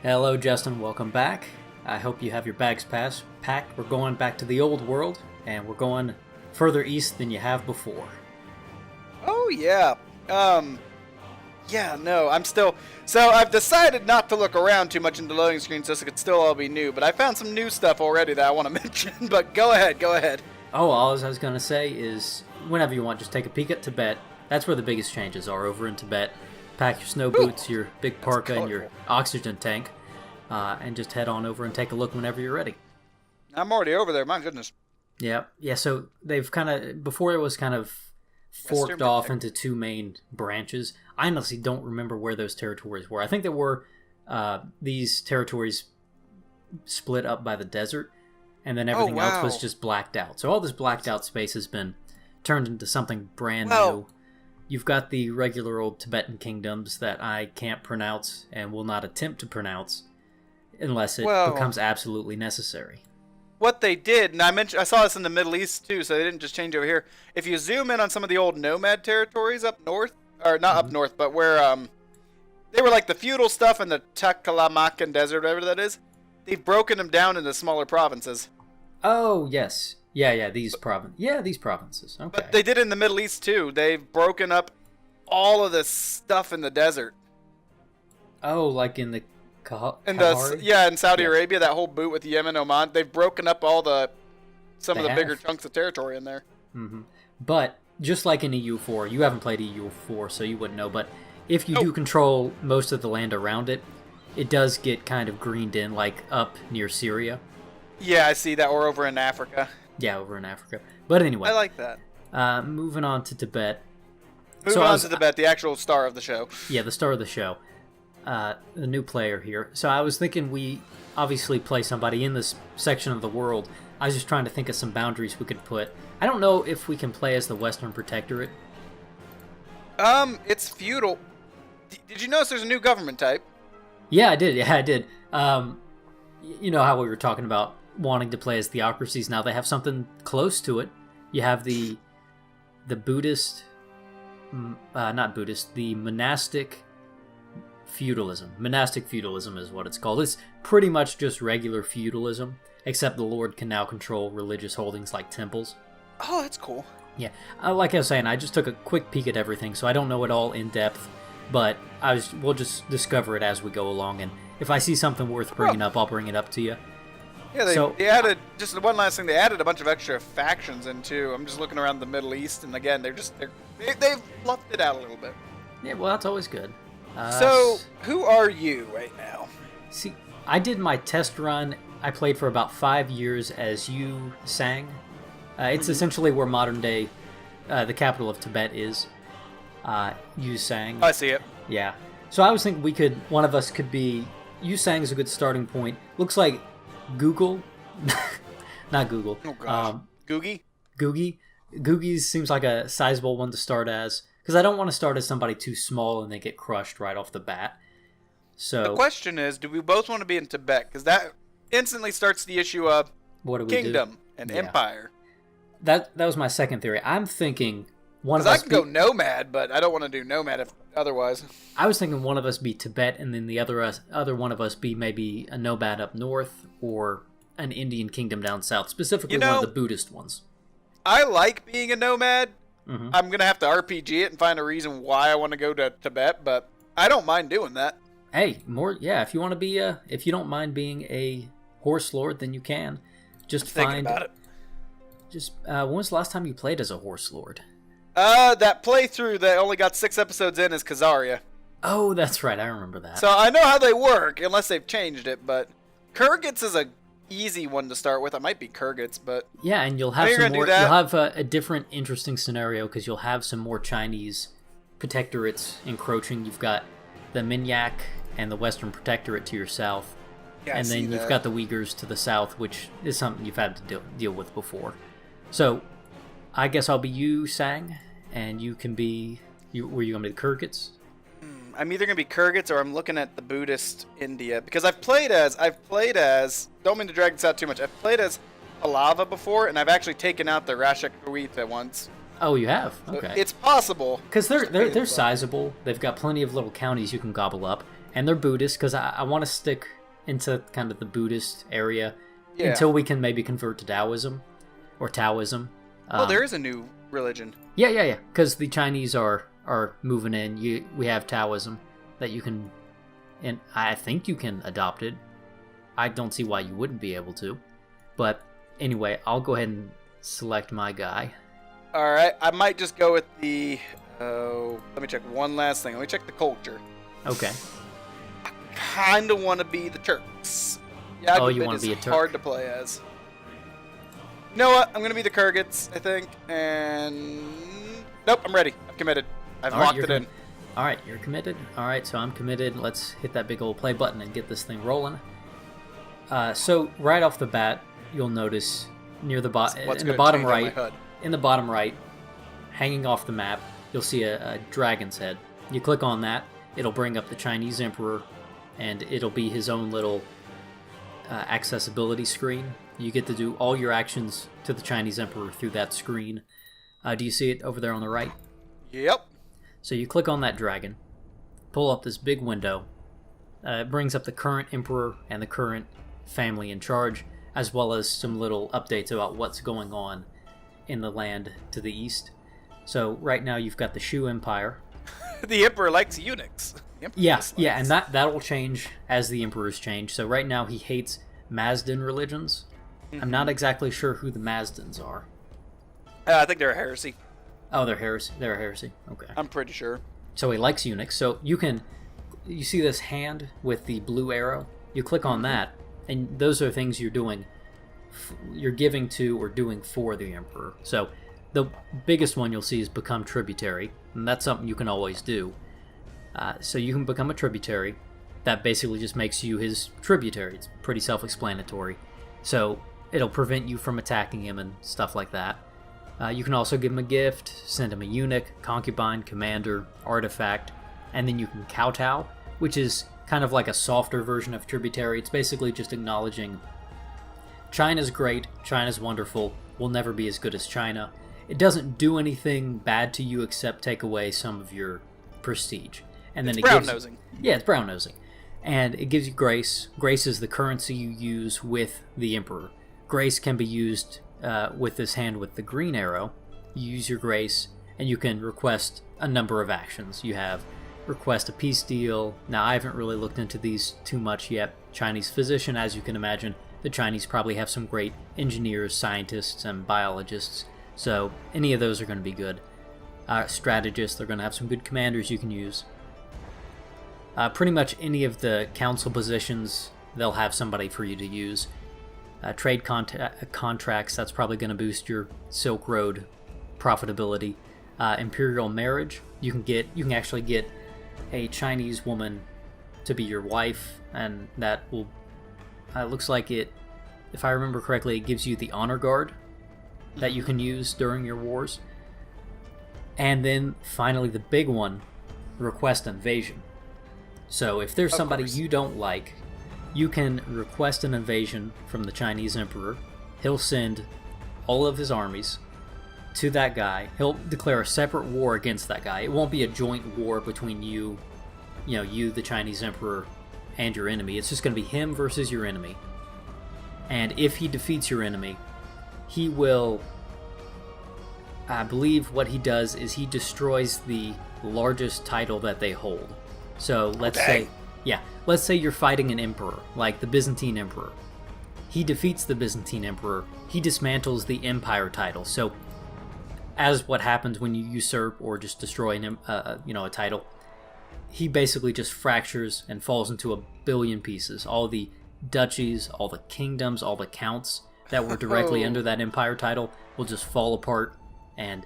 Hello, Justin. Welcome back. I hope you have your bags packed. We're going back to the old world, and we're going further east than you have before. Oh, yeah. No, I'm still... So, I've decided not to look around too much in the loading screen so it could still all be new, but I found some new stuff already that I want to mention, but go ahead. Oh, all I was going to say is, whenever you want, just take a peek at Tibet. That's where the biggest changes are, over in Tibet. Pack your snow boots, your big parka, and your oxygen tank, and just head on over and take a look whenever you're ready. I'm already over there, my goodness. Yeah, so they've kind of, before it was kind of forked off into two main branches. I honestly don't remember where those territories were. I think there were these territories split up by the desert, and then everything else was just blacked out. So all this blacked out space has been turned into something brand new. You've got the regular old Tibetan kingdoms that I can't pronounce and will not attempt to pronounce unless it becomes absolutely necessary. What they did, and I saw this in the Middle East too, so they didn't just change over here. If you zoom in on some of the old nomad territories up north, or not up north, but where they were like the feudal stuff in the Taklamakan Desert, whatever that is, they've broken them down into smaller provinces. Oh, yes. Yeah, these provinces. Okay. But they did it in the Middle East too. They've broken up all of the stuff in the desert. Oh, like in the in Saudi Arabia, that whole boot with Yemen, Oman, they've broken up some of the bigger chunks of territory in there. Mm-hmm. But just like in EU4, you haven't played EU4, so you wouldn't know. But if you do control most of the land around it, it does get kind of greened in, like up near Syria. Yeah, I see that, or over in Africa. Yeah, over in Africa. But anyway, I like that. Moving on to Tibet. Tibet, the actual star of the show. Yeah, the star of the show. The new player here. So I was thinking we obviously play somebody in this section of the world. I was just trying to think of some boundaries we could put. I don't know if we can play as the Western Protectorate. It's feudal. Did you notice there's a new government type? Yeah, I did. You know how we were talking about wanting to play as theocracies. Now they have something close to it. You have the Buddhist, the monastic feudalism. Monastic feudalism is what it's called. It's pretty much just regular feudalism, except the Lord can now control religious holdings like temples. Oh, that's cool. Yeah, like I was saying, I just took a quick peek at everything, so I don't know it all in depth, but we'll just discover it as we go along, and if I see something worth bringing up, I'll bring it up to you. Yeah, they added, just one last thing, they added a bunch of extra factions in too. I'm just looking around the Middle East, and again, they've fluffed it out a little bit. Yeah, well, that's always good. So, who are you right now? See, I did my test run. I played for about 5 years as Yu Sang. It's essentially where modern day, the capital of Tibet is. Yu Sang. I see it. Yeah. So I was thinking one of us could be, Yu Sang is a good starting point. Looks like Google. Not Google. Oh, gosh. Googie? Googie seems like a sizable one to start as. Because I don't want to start as somebody too small and they get crushed right off the bat. So the question is, do we both want to be in Tibet? Because that instantly starts the issue of kingdom and empire. That was my second theory. I'm thinking one of us... Because I can go nomad, but I don't want to do nomad otherwise. I was thinking one of us be Tibet and then the other one of us be maybe a nomad up north or an Indian kingdom down south. Specifically one of the Buddhist ones. I like being a nomad. Mm-hmm. I'm going to have to RPG it and find a reason why I want to go to Tibet, but I don't mind doing that. Hey, if you want to be if you don't mind being a horse lord, then you can. Just thinking about it. When was the last time you played as a horse lord? That playthrough that only got 6 episodes in is Khazaria. Oh, that's right. I remember that. So I know how they work, unless they've changed it, but Kurgitz is a easy one to start with. I might be Kurgitz, but yeah, and you'll have some more. You'll have a different, interesting scenario because you'll have some more Chinese protectorates encroaching. You've got the Minyak and the Western Protectorate to your south, and then you've got the Uyghurs to the south, which is something you've had to deal with before. So, I guess I'll be Yu Sang, and you can be. Were you going to be the Kurgitz? I'm either going to be Kurgitz or I'm looking at the Buddhist India. Because I've played as, don't mean to drag this out too much, I've played as Palava before, and I've actually taken out the Rashakawitha once. Oh, you have? Okay. So it's possible. Because they're sizable. They've got plenty of little counties you can gobble up. and they're Buddhist because I want to stick into kind of the Buddhist area Yeah. until we can maybe convert to Taoism or Taoism. Oh, there is a new religion. Yeah. Because the Chinese are moving in. We have Taoism that you can, and I think you can adopt it. I don't see why you wouldn't be able to. But anyway, I'll go ahead and select my guy. All right, I might just go with the. Let me check one last thing. Let me check the culture. Okay. Kind of want to be the Turks. Yeah, you want to be a Turk? Hard to play as. You know what? I'm gonna be the Kyrgyz, I think. And nope, I'm ready. I'm committed. I've locked it in. All right, you're committed. All right, so I'm committed. Let's hit that big old play button and get this thing rolling. So right off the bat, you'll notice near the bottom right, hanging off the map, you'll see a dragon's head. You click on that, it'll bring up the Chinese Emperor, and it'll be his own little accessibility screen. You get to do all your actions to the Chinese Emperor through that screen. Do you see it over there on the right? Yep. So you click on that dragon, pull up this big window. It brings up the current Emperor and the current family in charge, as well as some little updates about what's going on in the land to the east. So right now you've got the Shu Empire. The Emperor likes eunuchs. Yeah, and that'll change as the emperors change. So right now he hates Mazdan religions. Mm-hmm. I'm not exactly sure who the Mazdans are. I think they're a heresy. Oh, they're heresy. They're a heresy. Okay. I'm pretty sure. So he likes eunuchs. So you see this hand with the blue arrow? You click on that, and those are things you're doing. You're giving to or doing for the emperor. So the biggest one you'll see is become tributary, and that's something you can always do. So you can become a tributary. That basically just makes you his tributary. It's pretty self-explanatory. So it'll prevent you from attacking him and stuff like that. You can also give him a gift, send him a eunuch, concubine, commander, artifact, and then you can kowtow, which is kind of like a softer version of tributary. It's basically just acknowledging China's great, China's wonderful, we'll never be as good as China. It doesn't do anything bad to you except take away some of your prestige. And then it's brown-nosing. Yeah, it's brown-nosing. And it gives you grace. Grace is the currency you use with the emperor. Grace can be used with this hand with the green arrow. You use your grace, and you can request a number of actions. You have request a peace deal. Now, I haven't really looked into these too much yet. Chinese physician, as you can imagine, the Chinese probably have some great engineers, scientists, and biologists. So any of those are going to be good. Strategists, they're going to have some good commanders you can use. Pretty much any of the council positions, they'll have somebody for you to use. Trade contracts, that's probably going to boost your Silk Road profitability. Imperial marriage, you can actually get a Chinese woman to be your wife, and that will looks like it, if I remember correctly, it gives you the honor guard that you can use during your wars. And then finally the big one, request invasion. So if there's somebody you don't like, you can request an invasion from the Chinese emperor. He'll send all of his armies to that guy. He'll declare a separate war against that guy. It won't be a joint war between you, the Chinese emperor, and your enemy. It's just going to be him versus your enemy. And if he defeats your enemy, he will, I believe what he does is he destroys the largest title that they hold. So let's say you're fighting an emperor, like the Byzantine emperor. He defeats the Byzantine emperor. He dismantles the empire title. So as what happens when you usurp or just destroy a title, he basically just fractures and falls into a billion pieces. All the duchies, all the kingdoms, all the counts that were directly under that empire title will just fall apart, and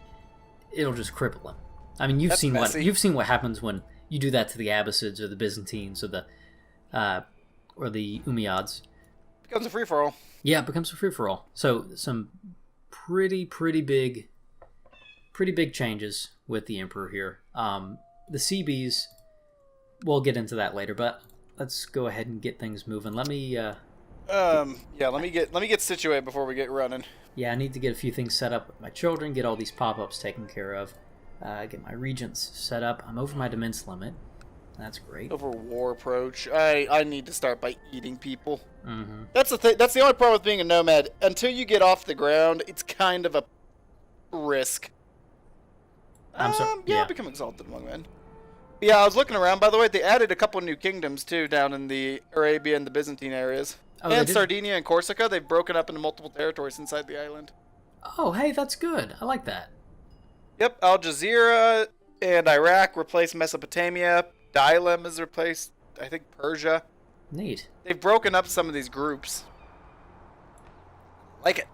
it'll just cripple him. I mean, you've seen what happens when you do that to the Abbasids or the Byzantines or the Umayyads. Becomes a free for all. Yeah, it becomes a free for all. So some pretty big changes with the emperor here. The CBs, we'll get into that later, but let's go ahead and get things moving. Let me let me get situated before we get running. Yeah, I need to get a few things set up with my children, get all these pop-ups taken care of, get my regents set up. I'm over my demence limit. That's great. Over war approach. I need to start by eating people. Mm-hmm. That's the thing. That's the only problem with being a nomad. Until you get off the ground, it's kind of a risk. I'm sorry. Yeah, I'll become exalted among men. Yeah, I was looking around. By the way, they added a couple new kingdoms too down in the Arabia and the Byzantine areas. Oh, and Sardinia and Corsica, they've broken up into multiple territories inside the island. Oh, hey, that's good. I like that. Yep, Al Jazeera and Iraq replaced Mesopotamia. Dailem has replaced, I think, Persia. Neat. They've broken up some of these groups. Like it.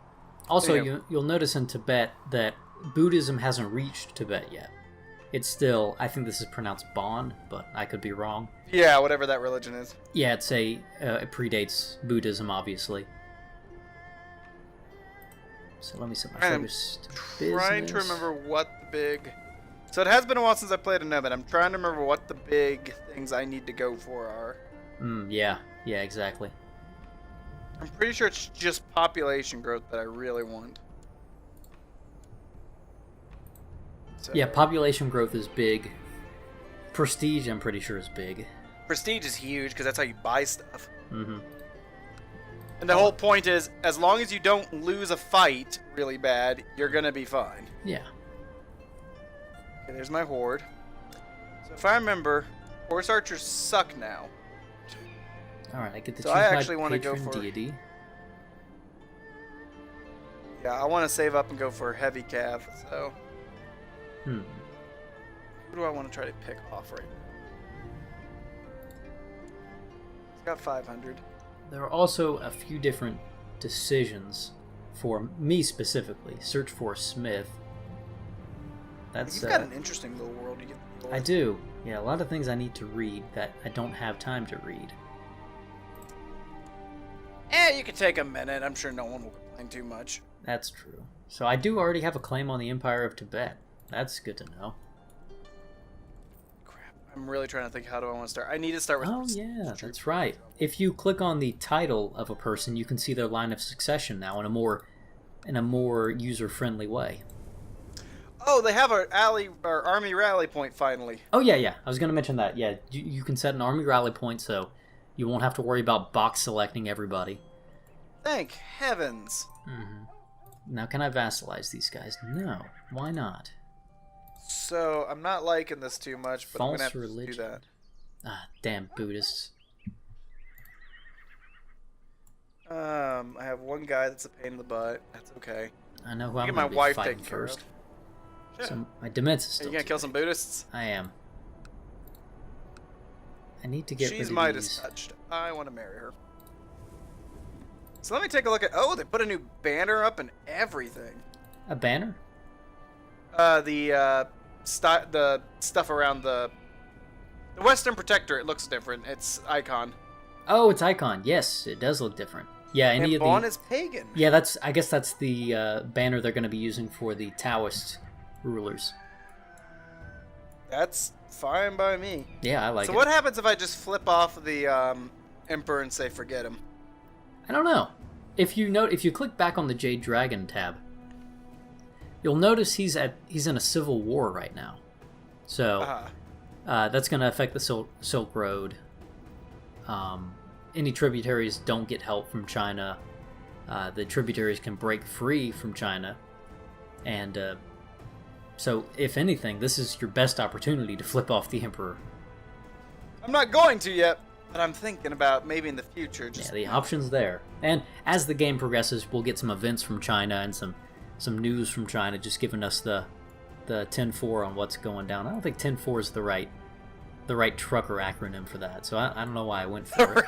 Also, you'll notice in Tibet that Buddhism hasn't reached Tibet yet. It's still, I think this is pronounced Bon, but I could be wrong. Yeah, whatever that religion is. Yeah, it predates Buddhism, obviously. So let me set my focus to business. Trying to remember what the big... So it has been a while since I played a Nomad. I'm trying to remember what the big things I need to go for are. Yeah, exactly. I'm pretty sure it's just population growth that I really want. So, yeah, population growth is big. Prestige, I'm pretty sure, is big. Prestige is huge because that's how you buy stuff. Mm-hmm. And the whole point is, as long as you don't lose a fight really bad, you're going to be fine. Yeah. Okay, there's my horde. So if I remember, horse archers suck now. Alright, I get to So choose I actually my want to go patron for deity. Yeah, I want to save up and go for heavy cav, so... Who Who do I want to try to pick off right now? It's got 500. There are also a few different decisions for me specifically. Search for a smith. That's You've got an interesting little world you get to deal I with. do. Yeah, a lot of things I need to read that I don't have time to read. You could take a minute. I'm sure no one will complain too much. That's true. So I do already have a claim on the Empire of Tibet. That's good to know. Crap. I'm really trying to think, how do I want to start? I need to start with... Oh yeah, that's right. If you click on the title of a person, you can see their line of succession now in a more user-friendly way. Oh, they have an army rally point finally. Oh yeah. I was going to mention that. Yeah, you can set an army rally point so you won't have to worry about box selecting everybody. Thank heavens. Mm-hmm. Now, can I vassalize these guys? No. Why not? So, I'm not liking this too much, but False I'm going to have religion. to do that. Ah, damn Buddhists. I have one guy that's a pain in the butt. That's okay. I know who I'm Get going my to be wife fighting taken care first. of. Sure. So my Demence is Are still you going to kill some Buddhists? I am. I need to get She's rid of Midas these. touched. I want to marry her. So let me take a look at... Oh, they put a new banner up and everything. A banner? The stuff around the Western Protectorate looks different. It's icon. Oh, it's icon. Yes, it does look different. Yeah, any And of Vaughn the... is pagan. Yeah, I guess that's the banner they're going to be using for the Taoist rulers. That's fine by me. Yeah, I like it. So what happens if I just flip off the Emperor and say forget him? I don't know. If you click back on the Jade Dragon tab, you'll notice he's in a civil war right now. So that's going to affect the Silk Road. Any tributaries don't get help from China. The tributaries can break free from China, and so if anything, this is your best opportunity to flip off the Emperor. I'm not going to yet, but I'm thinking about maybe in the future. Yeah, the option's there. And as the game progresses, we'll get some events from China and some news from China, just giving us the 10-4 on what's going down. I don't think 10-4 is the right trucker acronym for that, so I don't know why I went for it.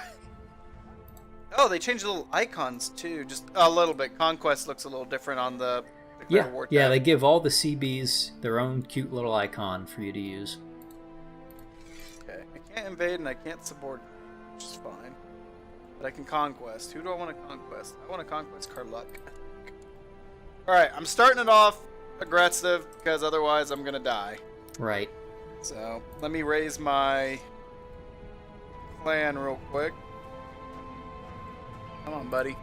Oh, they changed the little icons too, just a little bit. Conquest looks a little different on the war tab. They give all the CBs their own cute little icon for you to use. Okay, I can't invade and I can't subordinate, which is fine. But I can conquest. Who do I want to conquest? I want to conquest Karluk. Alright, I'm starting it off aggressive because otherwise I'm going to die. Right. So, let me raise my clan real quick. Come on, buddy.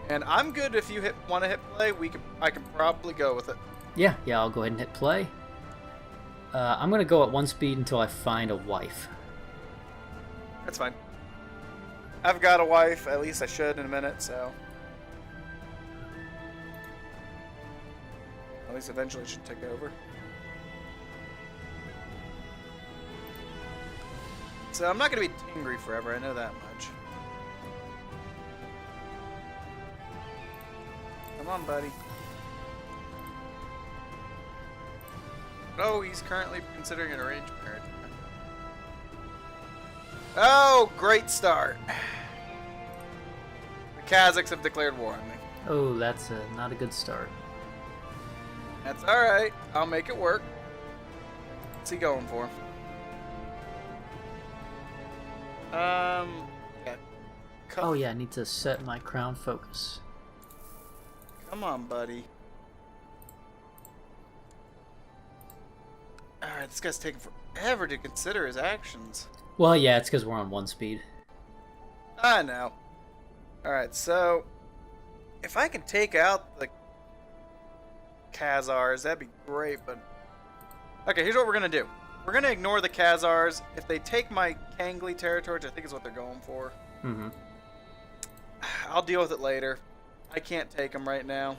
And I'm good if you want to hit play. I can probably go with it. Yeah, I'll go ahead and hit play. I'm going to go at 1 speed until I find a wife. That's fine. I've got a wife. At least I should in a minute, so... At least eventually it should take over. So I'm not going to be angry forever, I know that much. Come on, buddy. Oh, he's currently considering an arranged marriage. Oh, great start. The Kazakhs have declared war on me. Oh, that's not a good start. That's alright. I'll make it work. What's he going for? Yeah. Oh yeah, I need to set my crown focus. Come on, buddy. Alright, this guy's taking forever to consider his actions. Well, yeah, it's because we're on 1 speed. I know. Alright, so... If I can take out the Khazars, that'd be great, but... Okay, here's what we're gonna do. We're gonna ignore the Khazars. If they take my Kangli territory, which I think is what they're going for, I'll deal with it later. I can't take them right now.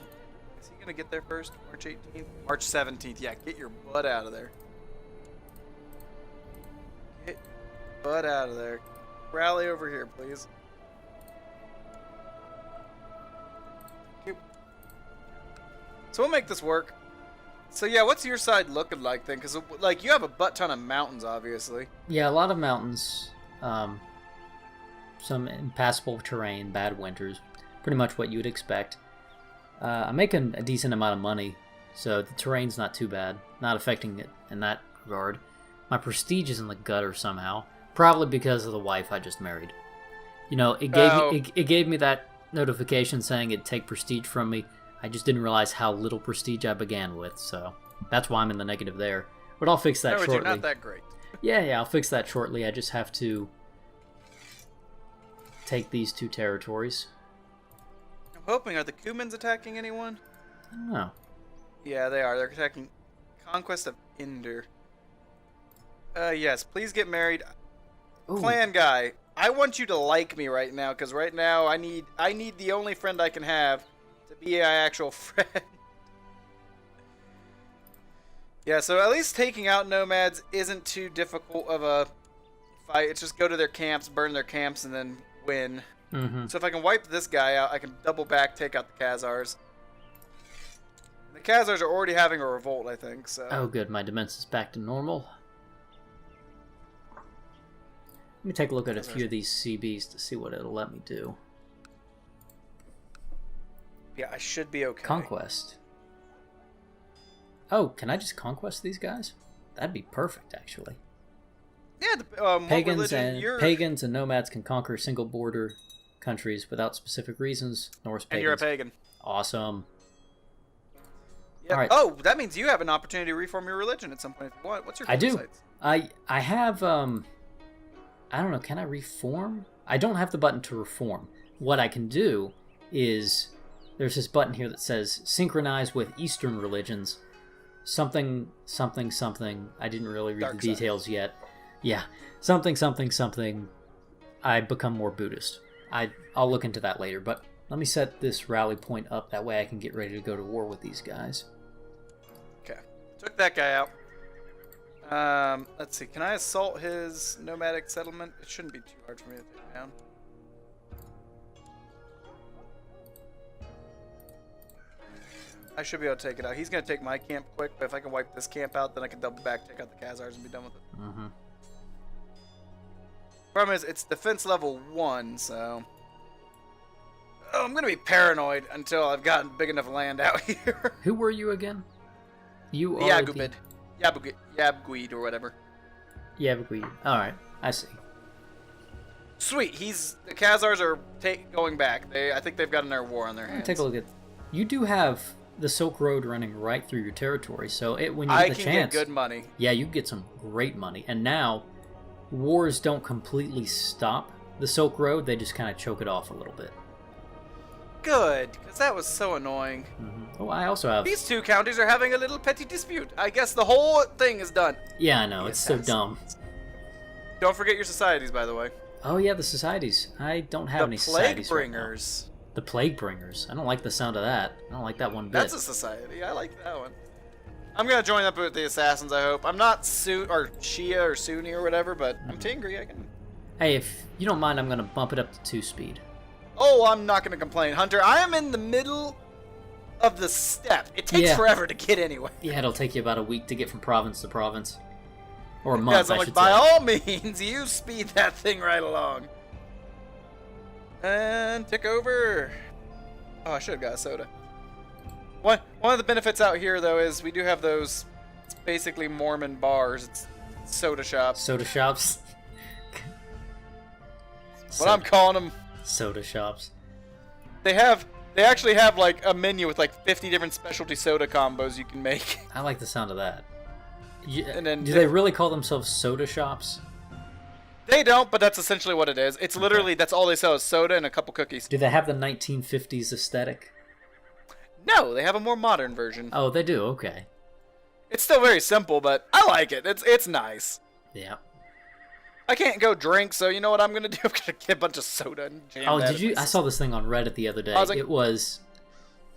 Is he gonna get there first? March 18th? March 17th. Yeah, get your butt out of there. Get your butt out of there. Rally over here, please. So we'll make this work. So yeah, what's your side looking like then? Because like you have a butt ton of mountains, obviously. Yeah, a lot of mountains. Some impassable terrain, bad winters. Pretty much what you would expect. I'm making a decent amount of money, so the terrain's not too bad. Not affecting it in that regard. My prestige is in the gutter somehow. Probably because of the wife I just married. You know, it gave me that notification saying it'd take prestige from me. I just didn't realize how little prestige I began with, so that's why I'm in the negative there. But I'll fix that shortly. You're not that great. Yeah, I'll fix that shortly. I just have to take these 2 territories. I'm hoping, are the Cumans attacking anyone? I don't know. Yeah, they are. They're attacking Conquest of Indor. Yes, please get married. Ooh. Clan guy, I want you to like me right now, because right now I need the only friend I can have to be an actual friend. Yeah, so at least taking out nomads isn't too difficult of a fight. It's just go to their camps, burn their camps, and then win. So if I can wipe this guy out, I can double back, take out the Khazars. The Khazars are already having a revolt, I think. So. Oh, good. My defense is back to normal. Let me take a look at a few of these CBs to see what it'll let me do. Yeah, I should be okay. Conquest. Oh, can I just conquest these guys? That'd be perfect, actually. Yeah, pagans and nomads can conquer single border countries without specific reasons. Norse pagans. And you're a pagan. Awesome. Yep. All right. Oh, that means you have an opportunity to reform your religion at some point. What's your? I do. Sites? I have. I don't know. Can I reform? I don't have the button to reform. What I can do is there's this button here that says synchronize with Eastern religions. Something. I didn't really read the details yet. Yeah, something. I become more Buddhist. I'll look into that later, but let me set this rally point up. That way I can get ready to go to war with these guys. Okay. Took that guy out. Let's see. Can I assault his nomadic settlement? It shouldn't be too hard for me to take down. I should be able to take it out. He's going to take my camp quick, but if I can wipe this camp out, then I can double back, take out the Khazars, and be done with it. Mm-hmm. Problem is, it's defense level 1, so... Oh, I'm going to be paranoid until I've gotten big enough land out here. Who were you again? You are Yagubid. Yabguid or whatever. Yabguid. Alright, I see. Sweet. The Khazars are going back. I think they've got another war on their hands. Take a look at... You do have the Silk Road running right through your territory, so when you get the chance... I can get good money. Yeah, you get some great money. And now, wars don't completely stop the Silk Road. They just kind of choke it off a little bit. Good, because that was so annoying. Oh, I also have... These two counties are having a little petty dispute. I guess the whole thing is done. Yeah, I know. It's so dumb. Don't forget your societies, by the way. Oh, yeah, the societies. I don't have any societies The Plague Bringers. The Plague Bringers. I don't like the sound of that. I don't like that one bit. That's a society. I like that one. I'm going to join up with the Assassins, I hope. I'm not Shia or Sunni or whatever, but I'm Tingri. I can... Hey, if you don't mind, I'm going to bump it up to 2 speed. Oh, I'm not going to complain. Hunter, I am in the middle of the step. It takes forever to get anywhere. Yeah, it'll take you about a week to get from province to province. Or a month, I should say. By all means, you speed that thing right along. And tick over. Oh, I should have got a soda. One of the benefits out here, though, is we do have those, it's basically Mormon bars. It's soda shops. Soda shops? What I'm calling them. Soda shops. They actually have, like, a menu with, like, 50 different specialty soda combos you can make. I like the sound of that. And then, do they really call themselves soda shops? They don't, but that's essentially what it is. It's literally, that's all they sell is soda and a couple cookies. Do they have the 1950s aesthetic? No, they have a more modern version. Oh, they do? Okay. It's still very simple, but I like it. It's nice. Yeah. I can't go drink, so you know what I'm going to do? I'm going to get a bunch of soda and jam Oh, that did you? I saw this thing on Reddit the other day. It was...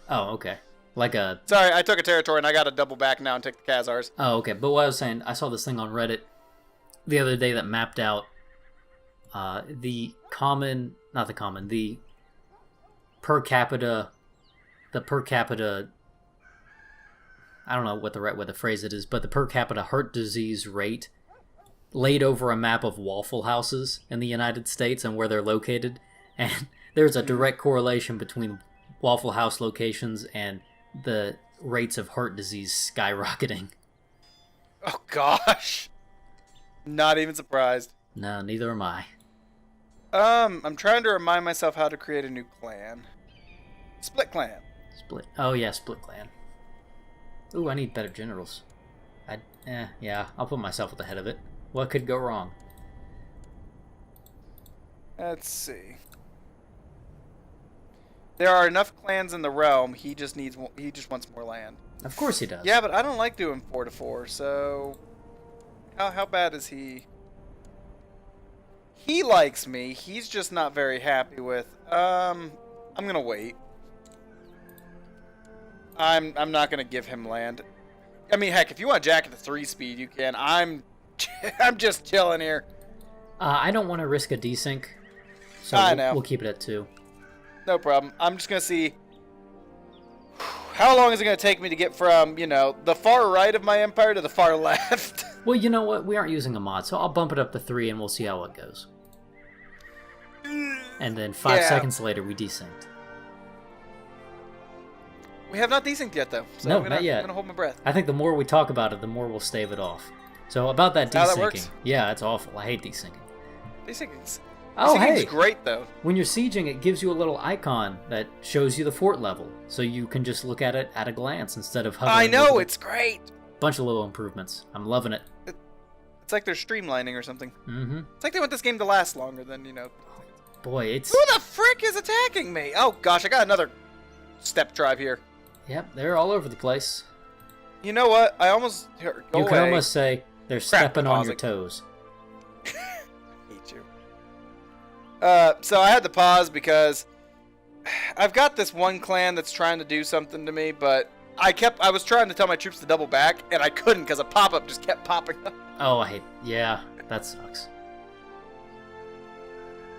Oh, okay. Like a... Sorry, I took a territory and I got to double back now and take the Khazars. Oh, okay. But what I was saying, I saw this thing on Reddit the other day that mapped out the per capita, I don't know what the right way to phrase it is, but the per capita heart disease rate laid over a map of Waffle Houses in the United States and where they're located. And there's a direct correlation between Waffle House locations and the rates of heart disease skyrocketing. Oh, gosh. Not even surprised. No, neither am I. I'm trying to remind myself how to create a new clan. Split clan. Oh, yeah, split clan. Ooh, I need better generals. Yeah, I'll put myself at the head of it. What could go wrong? Let's see. There are enough clans in the realm. He just wants more land. Of course he does. Yeah, but I don't like doing 4-4. So, how bad is he? He likes me. He's just not very happy with. I'm gonna wait. I'm not gonna give him land. I mean, heck, if you want Jack at the 3 speed, you can. I'm just chilling here. I don't want to risk a desync, so we'll keep it at 2. No problem. I'm just gonna see how long is it gonna take me to get from the far right of my empire to the far left. Well, you know what? We aren't using a mod, so I'll bump it up to 3 and we'll see how it goes. And then 5 seconds later, we desynced. We have not desynced yet, though. So no, not yet. I'm gonna hold my breath. I think the more we talk about it, the more we'll stave it off. So about that desyncing. How that works? Yeah, it's awful. I hate desyncing. Desyncing's hey, great though. When you're sieging, it gives you a little icon that shows you the fort level, so you can just look at it at a glance instead of hovering. I know, it's great. Bunch of little improvements. I'm loving it. It's like they're streamlining or something. Mm-hmm. It's like they want this game to last longer than Boy, it's... Who the frick is attacking me? Oh gosh, I got another step tribe here. Yep, they're all over the place. You know what? I almost You can almost say they're stepping on your toes. Hate you. So I had to pause because I've got this one clan that's trying to do something to me, but I was trying to tell my troops to double back, and I couldn't because a pop-up just kept popping up. Oh, yeah, that sucks.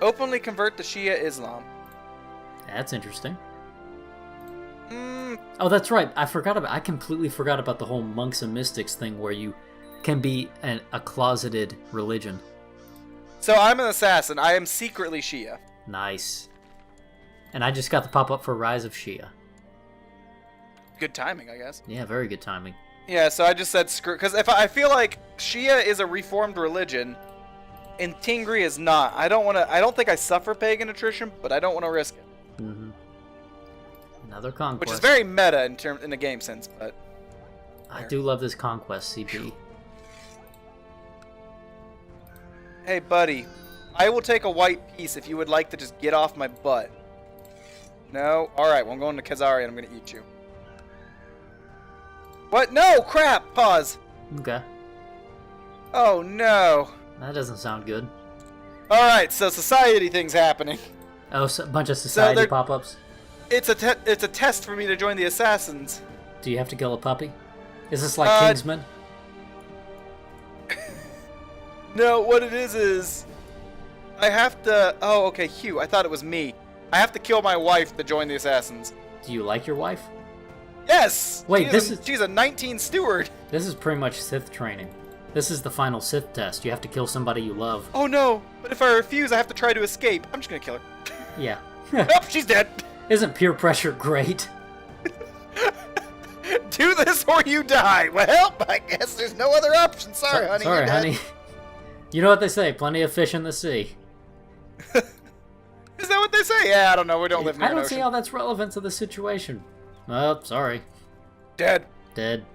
Openly convert to Shia Islam. That's interesting. Oh, that's right. I completely forgot about the whole monks and mystics thing where you can be a closeted religion. So I'm an assassin. I am secretly Shia. Nice. And I just got the pop-up for Rise of Shia. Good timing, I guess. Yeah, very good timing. Yeah, so I just said screw, because if I feel like Shia is a reformed religion, and Tingri is not. I don't think I suffer pagan attrition, but I don't want to risk it. Mm-hmm. Another conquest. Which is very meta in the game sense, but... I do love this conquest, CP. Hey, buddy. I will take a white piece if you would like to just get off my butt. No. Alright, well, I'm going to Kazari and I'm going to eat you. What? No! Crap! Pause. Okay. Oh, no. That doesn't sound good. Alright, so society thing's happening. Oh, so a bunch of society pop-ups? It's a test for me to join the assassins. Do you have to kill a puppy? Is this like Kingsman? No, what it is I have to... Oh, okay, Hugh. I thought it was me. I have to kill my wife to join the assassins. Do you like your wife? Yes! Wait, she's a 19 steward. This is pretty much Sith training. This is the final Sith test. You have to kill somebody you love. Oh no, but if I refuse, I have to try to escape. I'm just gonna kill her. Yeah. Nope, she's dead. Isn't peer pressure great? Do this or you die. Well, I guess there's no other option. Sorry, honey. Sorry, honey. You know what they say, plenty of fish in the sea. Is that what they say? Yeah, I don't know. We don't live near I don't an ocean. see how that's relevant to the situation. Oh, sorry. Dead. Dead.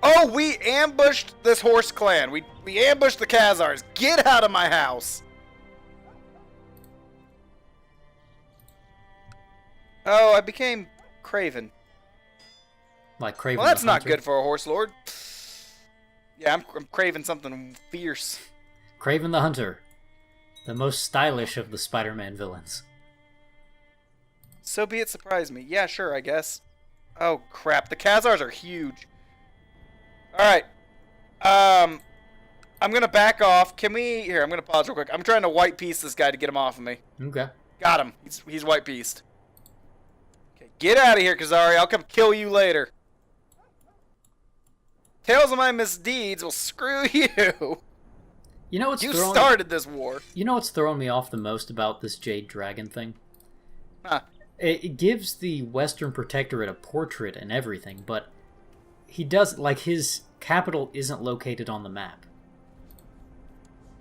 Oh, we ambushed this horse clan. We ambushed the Khazars. Get out of my house. Oh, I became Craven. Like Craven. Well, that's the not Hunter. good for a horse lord. Yeah, I'm craving something fierce. Craven the Hunter. The most stylish of the Spider-Man villains. So be it, surprise me. Yeah, sure, I guess. Oh, crap. The Khazars are huge. Alright. I'm gonna back off. Can we... Here, I'm gonna pause real quick. I'm trying to white piece this guy to get him off of me. Okay. Got him. He's white pieced. Okay, get out of here, Kazari. I'll come kill you later. Tales of my misdeeds. Well, screw you. You know what's You started this war. You know what's throwing me off the most about this Jade Dragon thing? Huh. It gives the Western Protectorate a portrait and everything, but he does, like, his capital isn't located on the map.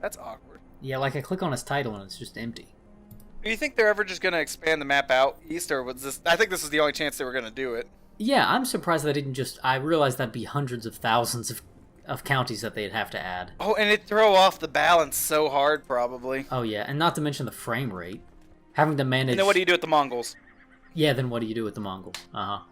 That's awkward. Yeah, like, I click on his title and it's just empty. Do you think they're ever just going to expand the map out east, or was this... I think this is the only chance they were going to do it. Yeah, I'm surprised they didn't just... I realized that'd be hundreds of thousands of counties that they'd have to add. Oh, and it'd throw off the balance so hard, probably. Oh, yeah, and not to mention the frame rate. Having to manage... And then what do you do with the Mongols? Yeah, then what do you do with the Mongols? Uh-huh.